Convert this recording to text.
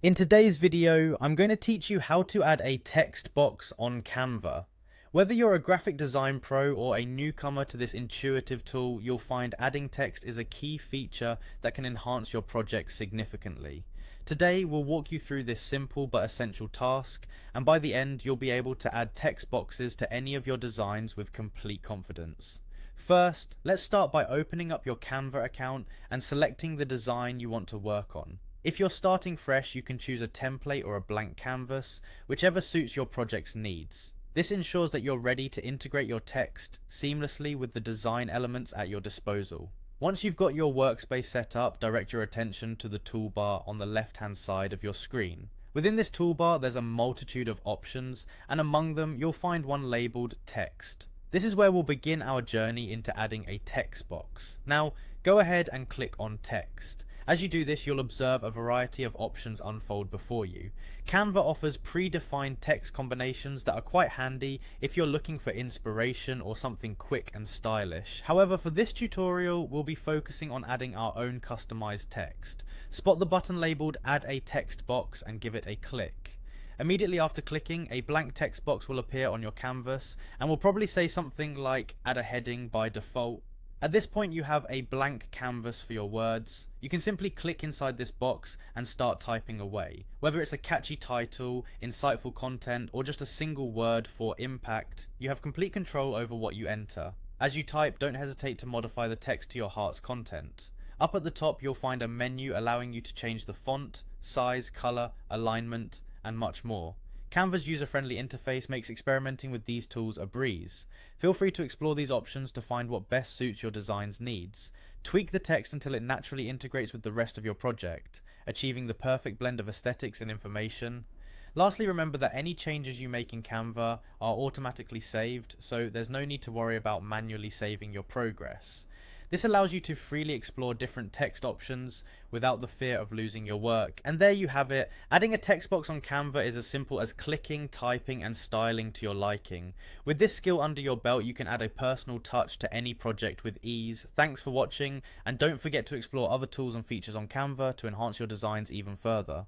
In today's video, I'm going to teach you how to add a text box on Canva. Whether you're a graphic design pro or a newcomer to this intuitive tool, you'll find adding text is a key feature that can enhance your project significantly. Today, we'll walk you through this simple but essential task, and by the end, you'll be able to add text boxes to any of your designs with complete confidence. First, let's start by opening up your Canva account and selecting the design you want to work on. If you're starting fresh, you can choose a template or a blank canvas, whichever suits your project's needs. This ensures that you're ready to integrate your text seamlessly with the design elements at your disposal. Once you've got your workspace set up, direct your attention to the toolbar on the left-hand side of your screen. Within this toolbar, there's a multitude of options, and among them, you'll find one labeled Text. This is where we'll begin our journey into adding a text box. Now, go ahead and click on Text. As you do this, you'll observe a variety of options unfold before you. Canva offers predefined text combinations that are quite handy if you're looking for inspiration or something quick and stylish. However, for this tutorial, we'll be focusing on adding our own customized text. Spot the button labeled Add a Text Box and give it a click. Immediately after clicking, a blank text box will appear on your canvas and will probably say something like add a heading by default. At this point, you have a blank canvas for your words. You can simply click inside this box and start typing away. Whether it's a catchy title, insightful content, or just a single word for impact, you have complete control over what you enter. As you type, don't hesitate to modify the text to your heart's content. Up at the top, you'll find a menu allowing you to change the font, size, color, alignment, and much more. Canva's user-friendly interface makes experimenting with these tools a breeze. Feel free to explore these options to find what best suits your design's needs. Tweak the text until it naturally integrates with the rest of your project, achieving the perfect blend of aesthetics and information. Lastly, remember that any changes you make in Canva are automatically saved, so there's no need to worry about manually saving your progress. This allows you to freely explore different text options without the fear of losing your work. And there you have it. Adding a text box on Canva is as simple as clicking, typing, and styling to your liking. With this skill under your belt, you can add a personal touch to any project with ease. Thanks for watching, and don't forget to explore other tools and features on Canva to enhance your designs even further.